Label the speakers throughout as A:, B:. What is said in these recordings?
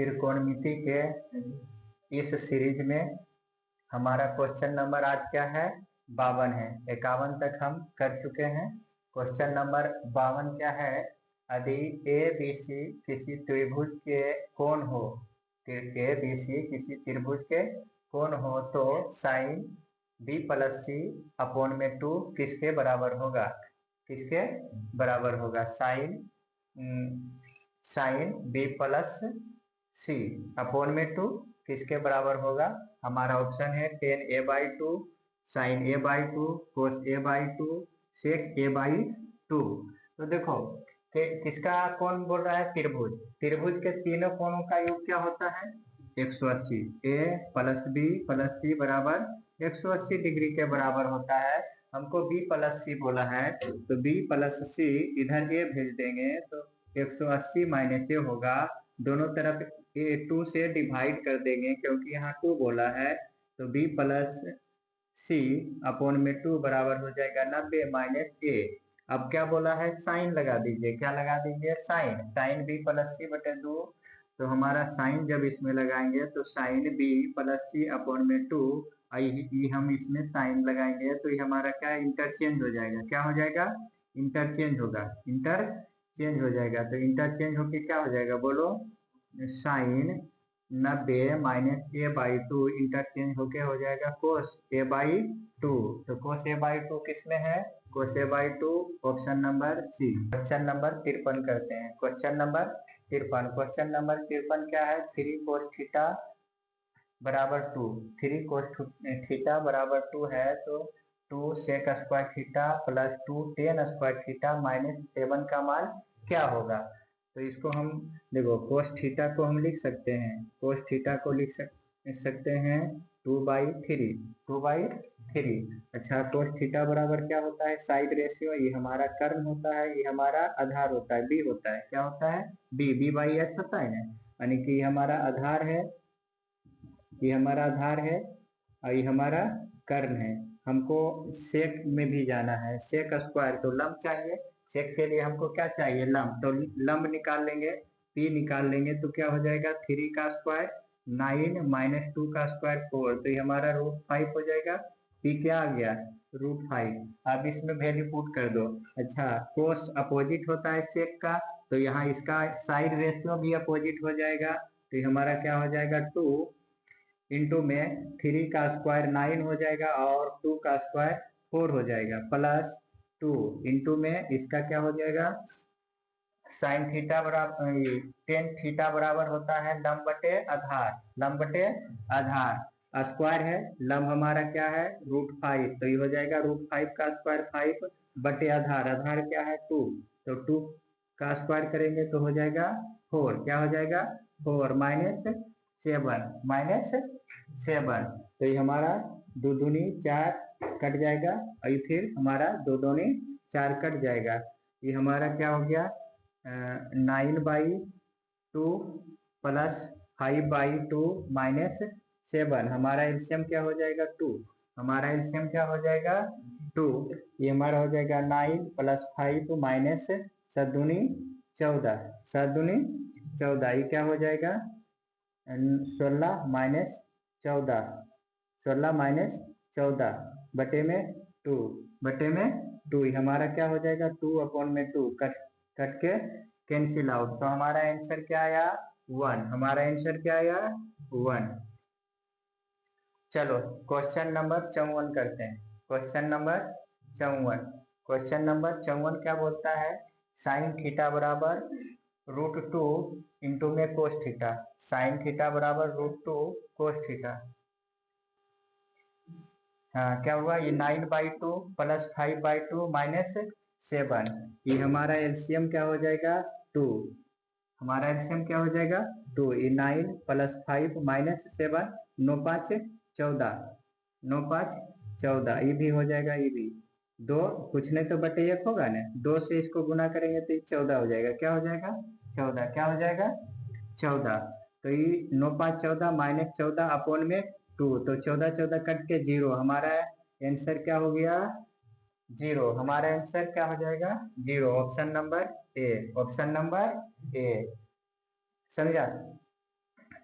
A: त्रिकोणमिति के इस सीरीज में हमारा क्वेश्चन नंबर आज क्या है? 52 है। 51 तक हम कर चुके हैं। क्वेश्चन नंबर 52 क्या है? यदि ए बी सी किसी त्रिभुज के कोण हो, ए बी सी किसी त्रिभुज के कोण हो तो sine B plus C upon में 2 किसके बराबर होगा? किसके बराबर होगा? Sine B plus C upon में 2 किसके बराबर होगा? हमारा ऑप्शन है tan A by two, sine A by two, cos A by two, sec A by two. तो देखो किसका कोण बोल रहा है? त्रिभुज। त्रिभुज के तीनों कोणों का योग क्या होता है? 180। ए प्लस बी प्लस सी बराबर 180 डिग्री के बराबर होता है। हमको बी प्लस सी बोला है तो बी प्लस सी इधर ए भेज देंगे तो 180 माइनस ए होगा। दोनों तरफ ए 2 से डिवाइड कर देंगे क्योंकि यहाँ 2 बोला है तो बी प्लस सी अपॉन में 2 बराबर हो जाएगा 90 माइनस ए। अब क्या बोला है? साइन लगा दीजिए। क्या लगा दीजिए? साइन। साइन बी प्लस सी बटे 2। तो हमारा साइन जब इसमें लगाएंगे तो sine B plus C upon में 2 हम इसमें साइन लगाएंगे तो ये हमारा क्या इंटरचेंज हो जाएगा। क्या हो जाएगा? इंटरचेंज होगा। इंटरचेंज हो जाएगा तो इंटरचेंज होके क्या हो जाएगा? बोलो। Sine 90 minus A by 2 interchange होके हो जाएगा कोस ए बाई 2। तो कोस ए बाई 2 किसमें है? Cos A by 2 option number C. Question number 53 करते हैं। Question number 53। क्वेश्चन नंबर 53 क्या है? 3 कोस थीटा बराबर 2। 3 कोस थीटा बराबर 2 है तो 2 sec square theta plus 2 tan square theta minus 7 का मान क्या होगा? तो इसको हम देखो कोस थीटा को हम लिख सकते हैं। कोस थीटा को लिख सकते हैं 2/3। 2/3। अच्छा, कोस थीटा बराबर क्या होता है? Side ratio. ये हमारा कर्ण होता है, ये हमारा आधार होता है, बी होता है। क्या होता है? बी बाई एच होता है ना। यानी कि ये हमारा आधार है, ये हमारा आधार है और ये हमारा कर्ण है। हमको सेक में भी जाना है। सेक स्क्वायर तो लंब चाहिए। सेक के लिए हमको क्या चाहिए? लंब। तो लंब निकाल लेंगे, पी निकाल लेंगे तो क्या हो जाएगा? 3 का स्क्वायर 9 माइनस 2 का स्क्वायर 4। तो ये हमारा √5 हो जाएगा। पी क्या आ गया? √5। अब इसमें वैल्यू पुट कर दो। अच्छा, कोस अपोजिट होता है सेक का तो यहाँ इसका साइड रेशियो भी अपोजिट हो जाएगा। तो ये हमारा क्या हो जाएगा? 2 इंटू में 3 का स्क्वायर 9 हो जाएगा और 2 का स्क्वायर 4 हो जाएगा प्लस 2 इंटू में इसका क्या हो जाएगा? साइन थीटा बराबर टेन थीटा बराबर होता है लंब बटे आधार। लंब बटे आधार स्क्वायर है। लंब हमारा क्या है? √5। तो ये हो जाएगा √5 का स्क्वायर 5 बटे आधार। आधार क्या है? 2। तो 2 का स्क्वायर करेंगे तो हो जाएगा 4। क्या हो जाएगा? 4 माइनस 7 माइनस 7। तो ये हमारा 2 दूनी 4 कट जाएगा और फिर हमारा 2 दूनी 4 कट जाएगा। ये हमारा क्या हो गया? 9/2 प्लस 5/2 माइनस 7। हमारा एलसीएम क्या हो जाएगा? 2। हमारा एलसीएम क्या हो जाएगा? 2। ये हमारा हो जाएगा 9 प्लस 5 माइनस 7 दूनी 14। 7 दूनी 14। ये क्या हो जाएगा? 16 माइनस 14। 16 माइनस 14 बटे में 2 बटे में 2। हमारा क्या हो जाएगा? 2 अपॉन में 2 कट के कैंसिल आउट। तो हमारा आंसर क्या आया? 1। हमारा आंसर क्या आया? 1। चलो क्वेश्चन नंबर 54 करते हैं। Question number 54। क्वेश्चन नंबर 54 क्या बोलता है? साइन थीटा बराबर √2 इंटू में कोस थीटा। साइन थीटा बराबर √2 कोस थीटा। हाँ, क्या हुआ? ये 9/2 प्लस 5/2 माइनस 7। ये हमारा एलसीएम क्या हो जाएगा? 2। हमारा एलसीएम क्या हो जाएगा? 2। ये 9 प्लस 5 माइनस 7 9 5 14। 9 5 14। ये भी हो जाएगा। ये भी 2 कुछ नहीं तो बटे 1 होगा ना। 2 से इसको गुना करेंगे तो 14 हो जाएगा। क्या हो जाएगा? 14। क्या हो जाएगा? 14। तो ये 9 5 14 माइनस 14 अपॉन में 2। तो 14 14 कट के 0। हमारा आंसर क्या हो गया? 0। हमारा आंसर क्या हो जाएगा? 0। Option number A. Option number A. समझा?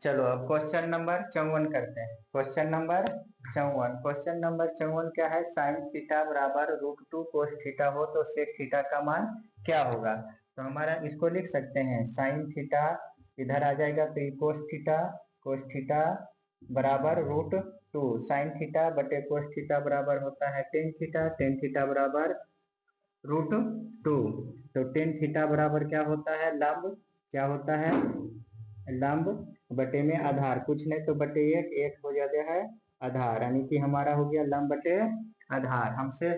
A: चलो अब क्वेश्चन नंबर 54 करते हैं। क्वेश्चन नंबर 54 क्या है? साइन थीटा बराबर √2 कोस थीटा हो तो सेक थीटा का मान क्या होगा? तो हमारा इसको लिख सकते हैं साइन थीटा, इधर आ जाएगा तो कोस थीटा बराबर √2 साइन थीटा बटे कोस थीटा बराबर होता है टेन थीटा बराबर √2। तो टेन थीटा बराबर क्या होता है? लंब। क्या होता है? लंब बटे में आधार, कुछ नहीं तो बटे एक हो जाता है आधार, यानी कि हमारा हो गया लंब बटे आधार। हमसे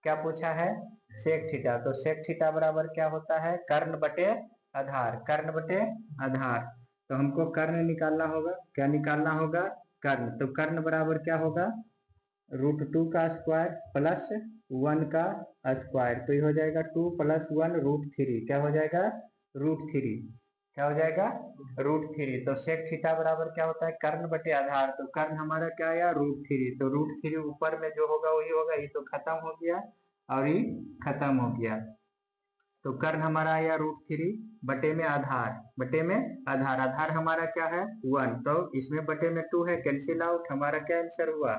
A: क्या पूछा है? सेक थीटा, तो सेक थीटा बराबर क्या होता है? कर्ण बटे आधार, कर्ण बटे आधार। तो हमको कर्ण निकालना होगा। क्या निकालना होगा? कर्ण। तो कर्ण बराबर क्या होगा? √2 का स्क्वायर प्लस 1 का स्क्वायर, तो ये हो जाएगा 2 + 1 √3। क्या हो जाएगा? √3। क्या हो जाएगा? √3। तो सेक थीटा बराबर क्या होता है? कर्ण बटे आधार। तो कर्ण हमारा क्या आया? √3। तो √3 ऊपर में जो होगा वही होगा, ये तो खत्म हो गया और ये खत्म हो गया। तो कर्ण हमारा आया √3 बटे में आधार, बटे में आधार। आधार हमारा क्या है? 1। तो इसमें बटे में 2 है, कैंसिल आउट। हमारा क्या आंसर हुआ?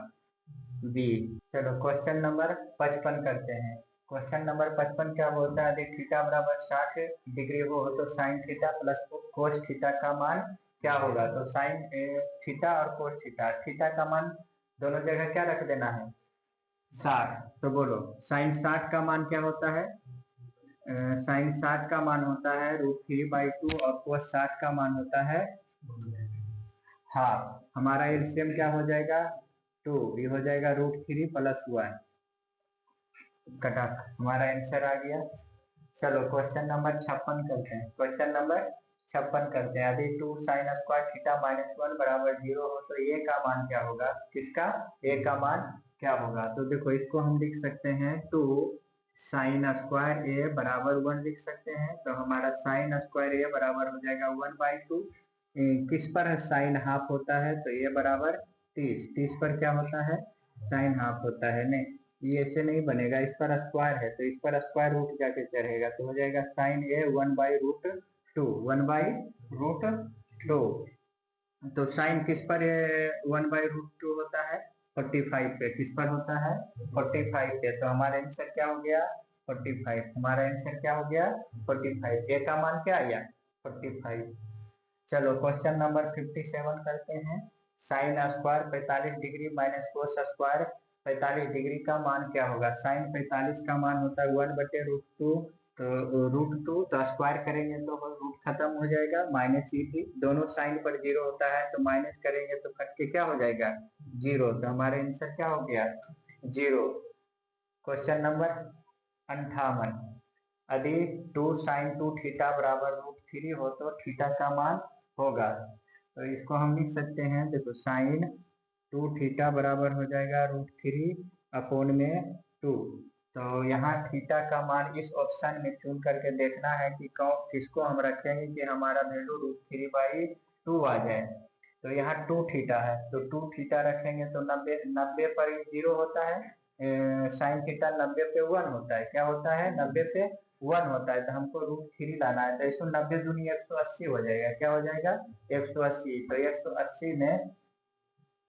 A: बी। चलो क्वेश्चन नंबर 55 करते हैं। क्वेश्चन नंबर 55 क्या बोलता है? यदि थीटा बराबर 60 डिग्री हो तो sine theta plus cos theta का मान क्या होगा? तो साइन थीटा और कोस थीटा, थीटा का मान दोनों जगह क्या रख देना है? 60। तो बोलो साइन 60 का मान क्या होता है? साइन 60 का मान होता है √3/2 और कोस 60 का मान होता है हाफ। हमारा एलसीएम क्या हो जाएगा? 2। ये हो जाएगा √3 + 1 कटा, हमारा आंसर आ गया। चलो क्वेश्चन नंबर 56 करते हैं। क्वेश्चन नंबर 56 करते हैं। यदि 2 sin स्क्वायर थीटा -1 बराबर 0 हो तो ए का मान क्या होगा? किसका? ए का मान क्या होगा? तो देखो इसको हम लिख सकते हैं 2 sin स्क्वायर ए बराबर 1 लिख सकते हैं। तो हमारा sin स्क्वायर ए बराबर हो जाएगा 1/2। किस पर साइन हाफ होता है? तो ए बराबर 30। 30 पर क्या होता है? साइन हाफ होता है। नहीं, ये ऐसे नहीं बनेगा, इस पर स्क्वायर है तो इस पर स्क्वायर रूट जाके चढ़ेगा, तो हो जाएगा साइन ए 1/√2। 1/√2। तो साइन किस पर 1/√2 होता है? 45 पे। किस पर होता है? 45 पे। तो हमारा आंसर क्या हो गया? 45। हमारा आंसर क्या हो गया? 45। ए का मान क्या आया? 45। चलो क्वेश्चन नंबर 57 करते हैं। Sine square 45 degree minus cos square 45 degree का मान क्या होगा? साइन 45 का मान होता है 1/√2। तो √2 तो स्क्वायर करेंगे तो रूट खत्म हो जाएगा, माइनस ई थी, दोनों साइन पर 0 होता है तो माइनस करेंगे तो कट के क्या हो जाएगा? 0। तो हमारे आंसर क्या हो गया? 0। Question number 58। यदि 2 sin 2 थीटा बराबर √3 हो तो थीटा का मान होगा। तो इसको हम लिख सकते हैं, देखो साइन 2 थीटा बराबर हो जाएगा √3/2। तो यहाँ थीटा का मान इस ऑप्शन में चुन करके देखना है कि किसको हम रखेंगे कि हमारा वैल्यू √3/2 आ जाए। तो यहाँ 2 थीटा है तो 2 थीटा रखेंगे तो 90 पर 0 होता है, साइन थीटा 90 पे 1 होता है। क्या होता है? 90 पे 1 होता है। तो हमको √3 लाना है, तो 190 दूनी 180 हो जाएगा। क्या हो जाएगा? 180। तो 180 में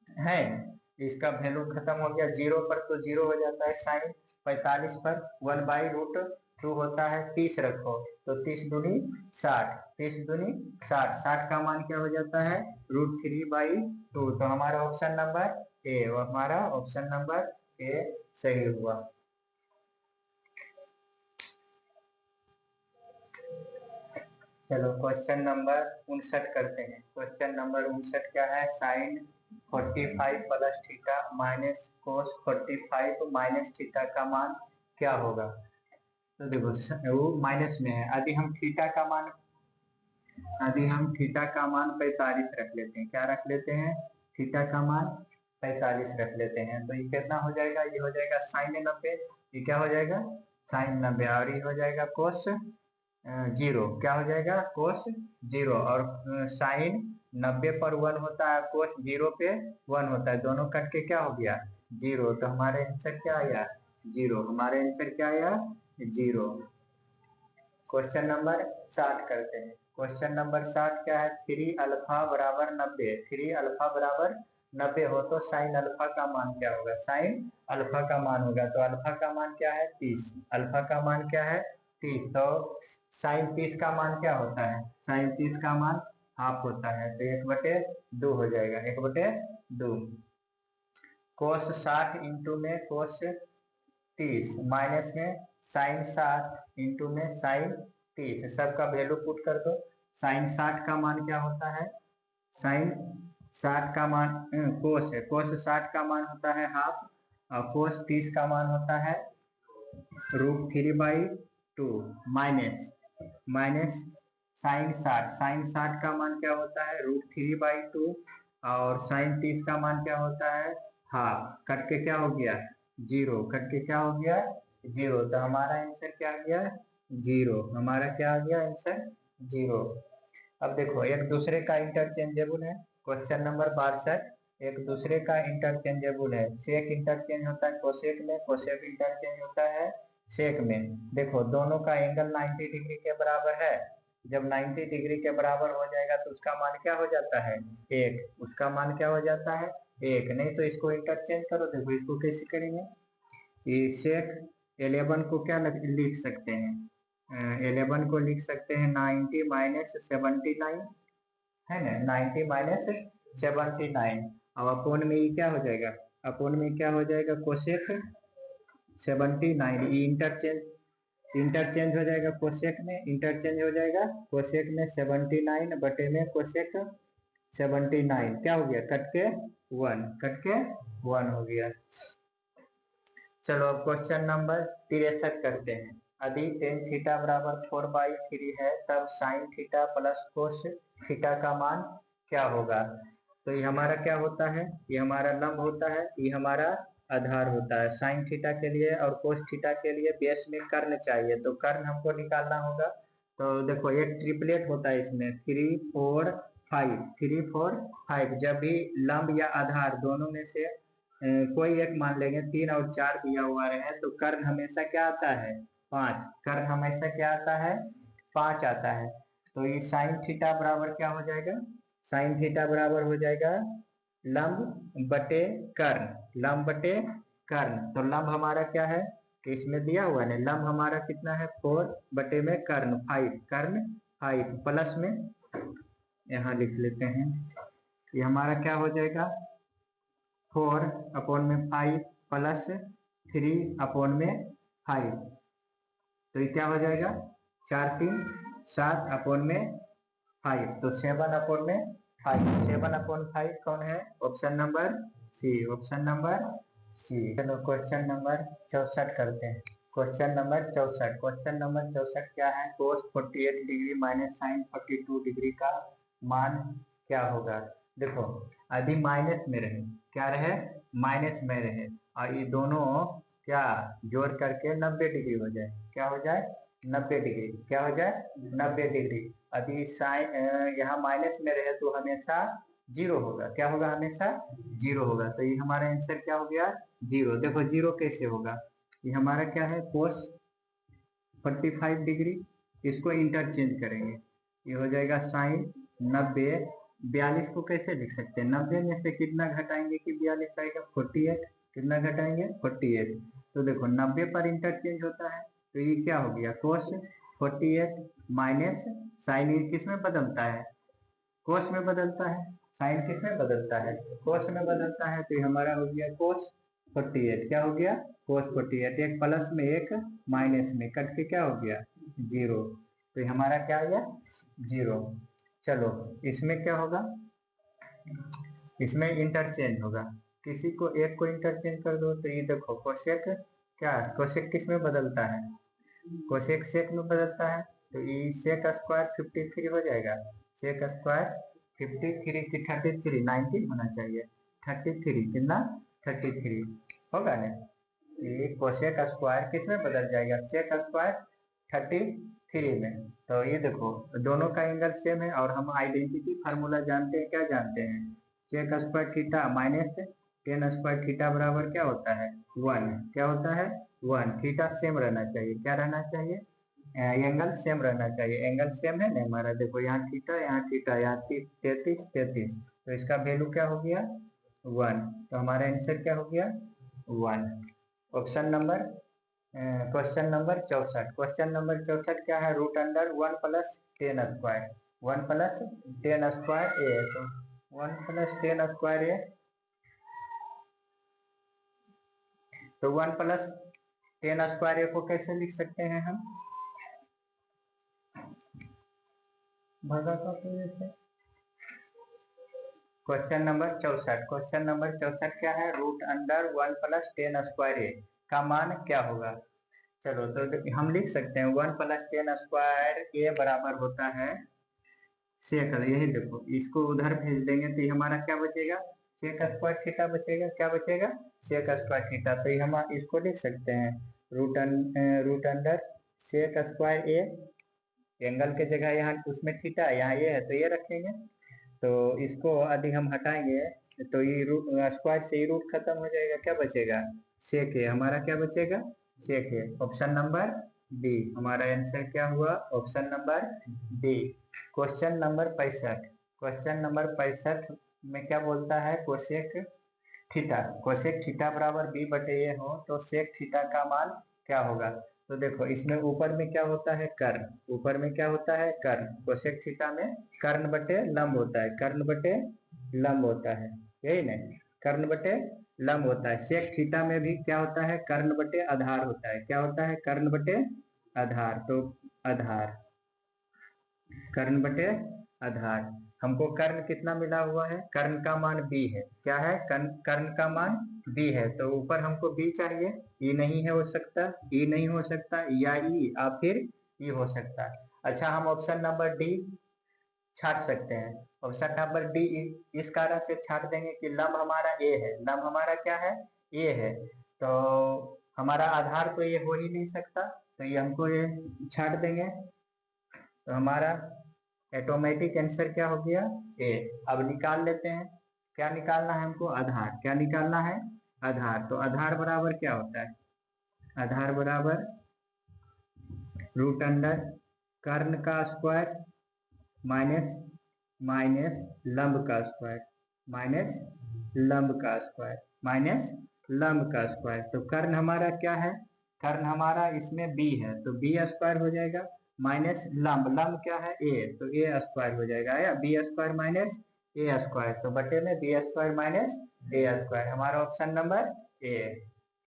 A: है, इसका वैल्यू खत्म हो गया 0 पर, तो 0 हो जाता है। साइन 45 पर 1/√2 होता है, 30 रखो तो 30 दूनी 60, 30 दूनी 60, 60 का मान क्या हो जाता है? √3/2। तो हमारा ऑप्शन नंबर ए, हमारा ऑप्शन नंबर ए सही हुआ। चलो क्वेश्चन नंबर 59 करते हैं। क्वेश्चन नंबर 59 क्या है? Sine 45 plus theta minus cos 45 minus theta का मान क्या होगा? तो देखो वो माइनस में है। यदि हम थीटा का मान 45 रख लेते हैं, क्या रख लेते हैं? थीटा का मान 45 रख लेते हैं, तो ये कितना हो जाएगा? ये हो जाएगा साइन 90। ये क्या हो जाएगा? साइन 90। और ये हो जाएगा कोस 0। क्या हो जाएगा? कोस 0। और साइन 90 पर 1 होता है, कोस 0 पे 1 होता है, दोनों कट के क्या हो गया? 0। तो हमारे आंसर क्या आया? 0। हमारे आंसर क्या आया? 0। क्वेश्चन नंबर 60 करते हैं। क्वेश्चन नंबर 60 क्या है, 3 अल्फा बराबर 90। 3 अल्फा बराबर 90 हो तो साइन अल्फा का मान क्या होगा, साइन अल्फा का मान होगा, तो अल्फा का मान क्या है 30, अल्फा का मान क्या है 30, तो साइन 30 का मान क्या होता है, साइन 30 का मान हाफ होता है, तो 1/2 हो जाएगा, 1/2। कोस 60 इंटू में कोस 30 माइनस में साइन 60 इंटू में साइन 30, सबका वैल्यू पुट कर दो। साइन 60 का मान क्या होता है, साइन 60 का मान कोस है, कोस 60 का मान होता है हाफ, और कोस 30 का मान होता है √3/2 माइनस माइनस साइन 60, साइन 60 का मान क्या होता है √3/2, और साइन 30 का मान क्या होता है हाफ, कट के क्या हो गया 0, कट के क्या हो गया 0, तो हमारा आंसर क्या आ गया 0, हमारा क्या आ गया आंसर 0। अब देखो एक दूसरे का इंटरचेंजेबल है, क्वेश्चन नंबर 62 एक दूसरे का इंटरचेंजेबल है, सेक इंटरचेंज होता है कोसेक में, कोसेक इंटरचेंज होता है सेक में। देखो दोनों का एंगल 90 डिग्री के बराबर है, जब 90 डिग्री के बराबर हो जाएगा तो उसका मान क्या हो जाता है 1, उसका मान क्या हो जाता है 1, नहीं तो इसको इंटरचेंज करो, देखो इसको कैसे करेंगे, ये सेक 11 को क्या लिख सकते हैं, 11 को लिख सकते हैं 90 माइनस 79, है ना 90 माइनस 79, अब अपोन में ये क्या हो जाएगा, अपोन में क्या हो जाएगा कोसेक 79, ये इंटरचेंज हो जाएगा कोसेक में, इंटरचेंज हो जाएगा कोसेक में 79 बटे में कोसेक 79, क्या हो गया कट के 1, कट के 1 हो गया। चलो अब क्वेश्चन नंबर 63 करते हैं। यदि टेन थीटा बराबर 4/3 है तब sine theta plus cos theta का मान क्या होगा, तो ये हमारा क्या होता है, ये हमारा लंब होता है, ये हमारा आधार होता है, साइन थीटा के लिए और कोस थीटा के लिए बेस में कर्ण चाहिए, तो कर्ण हमको निकालना होगा, तो देखो एक ट्रिपलेट होता है इसमें 3 4 5, 3 4 5, जब भी लंब या आधार दोनों में से कोई एक मान लेंगे, 3 और 4 दिया हुआ है तो कर्ण हमेशा क्या आता है 5, कर्ण हमेशा क्या आता है 5 आता है, तो ये साइन थीटा बराबर क्या हो जाएगा, साइन थीटा बराबर हो जाएगा लंब बटे कर्ण, लंब बटे कर्ण, तो लंब हमारा क्या है कि इसमें दिया हुआ है, लंब हमारा कितना है 4 बटे में कर्ण 5, कर्ण 5 प्लस में यहाँ लिख लेते हैं, ये हमारा क्या हो जाएगा 4/5 प्लस 3/5, तो ये क्या हो जाएगा 4 3 7/5, तो 7/5, 7/5 कौन है, option number C, option number C. चलो क्वेश्चन नंबर 64 करते हैं, क्वेश्चन नंबर 64, क्वेश्चन नंबर 64 क्या है, कोस 48 डिग्री माइनस साइन 42 डिग्री का मान क्या होगा। देखो यदि माइनस में रहे, क्या रहे माइनस में रहे, और ये दोनों क्या जोड़ करके 90 डिग्री हो जाए, क्या हो जाए 90 डिग्री, क्या हो जाए 90 डिग्री, यदि साइन यहाँ माइनस में रहे तो हमेशा 0 होगा, क्या होगा हमेशा 0 होगा, तो ये हमारा आंसर क्या हो गया 0। देखो 0 कैसे होगा, ये हमारा क्या है कोस 45 डिग्री, इसको इंटरचेंज करेंगे, ये हो जाएगा साइन 90, 42 को कैसे लिख सकते हैं, 90 में से कितना घटाएंगे कि 42 आएगा 48, कितना घटाएंगे 48, तो देखो 90 पर इंटरचेंज होता है, तो ये क्या हो गया कोस 48 माइनस साइन, ये किस में बदलता है कोस में बदलता है, साइन किस में बदलता है कोस में बदलता है, तो ये हमारा हो गया कोस 48, क्या हो गया कोस 48, एक प्लस में एक माइनस में कट के क्या हो गया 0, तो ये हमारा क्या आ गया 0। चलो इसमें क्या होगा, इसमें इंटरचेंज होगा, किसी को एक को इंटरचेंज कर दो, तो ये देखो कोसेक क्या, कोसेक किस में बदलता है कोसेक सेक में बदलता है, तो ये सेक स्क्वायर 53 हो जाएगा, सेक स्क्वायर 53 की 33 19 होना चाहिए, 33 कितना 33 होगा ना, ये कोसेक स्क्वायर किस में बदल जाएगा सेक स्क्वायर 33 में, तो ये देखो दोनों का एंगल सेम है, और हम आइडेंटिटी फार्मूला जानते हैं, क्या जानते हैं sec square theta minus tan square theta बराबर क्या होता है 1, क्या होता है 1, थीटा सेम रहना चाहिए, क्या रहना चाहिए एंगल सेम रहना चाहिए। एंगल सेम है ना हमारा, देखो यहाँ थीटा, यहाँ थीटा, यहाँ 33 33, तो इसका वैल्यू क्या हो गया 1, तो हमारा आंसर क्या हो गया 1। Option number question number 64, question number 64 क्या है, root under 1 plus 10 square, 1 plus 10 square A, तो 1 प्लस 10 स्क्वायर ए, तो 1 प्लस 10 स्क्वायर ए को कैसे लिख सकते हैं हम, भागा का से। क्वेश्चन नंबर 64, क्वेश्चन नंबर 64 क्या है, रूट अंडर 1 प्लस 10 स्क्वायर ए का मान क्या होगा। चलो तो हम लिख सकते हैं 1 प्लस 10 स्क्वायर ए बराबर होता है सेक, यही देखो इसको उधर भेज देंगे तो ये हमारा क्या बचेगा, सेक स्क्वायर थीटा बचेगा, क्या बचेगा सेक स्क्वायर थीटा, तो ये हम इसको लिख सकते हैं रूट अंडर सेक स्क्वायर ए, एंगल के जगह यहाँ उसमें थीटा है, यहाँ ये है तो ये रखेंगे, तो इसको यदि हम हटाएंगे तो ये रूट स्क्वायर से ही रूट खत्म हो जाएगा, क्या बचेगा सेक ए, हमारा क्या बचेगा सेक ए। ऑप्शन नंबर डी हमारा आंसर क्या हुआ, option number D. Question number 65, question number 65 में क्या बोलता है, कोसेक थीटा, कोसेक थीटा बराबर बी बटे ए हो तो सेक थीटा का मान क्या होगा। तो देखो इसमें ऊपर में क्या होता है कर्ण, ऊपर में क्या होता है कर्ण, कोसेक थीटा में कर्ण बटे लंब होता है, कर्ण बटे लंब होता है, यही नहीं कर्ण बटे लंब होता है। सेक थीटा में भी क्या होता है कर्ण बटे आधार होता है, क्या होता है कर्ण बटे आधार, तो आधार कर्ण बटे आधार, हमको कर्ण कितना मिला हुआ है, कर्ण का मान b है, क्या है कर्ण का मान b है, तो ऊपर हमको b चाहिए, e नहीं है हो सकता, e नहीं हो सकता, या e या फिर e हो सकता है। अच्छा हम ऑप्शन नंबर डी छाट सकते हैं, ऑप्शन नंबर डी इस कारण से छाट देंगे कि लंब हमारा ए है, लंब हमारा क्या है ए है, तो हमारा आधार तो ये हो ही नहीं सकता, तो ये हमको ये छाट देंगे, तो हमारा ऑटोमेटिक आंसर क्या हो गया ए। अब निकाल लेते हैं, क्या निकालना है हमको आधार, क्या निकालना है आधार, तो आधार बराबर क्या होता है, आधार बराबर रूट अंडर कर्ण का स्क्वायर माइनस माइनस लंब का स्क्वायर, माइनस लंब का स्क्वायर, माइनस लंब का स्क्वायर, तो कर्ण हमारा क्या है, कर्ण हमारा इसमें b है तो b स्क्वायर हो जाएगा, माइनस लंब, लंब क्या है a, तो a स्क्वायर हो जाएगा, आया b square minus a square, तो बटे में b square minus a square, हमारा ऑप्शन नंबर ए।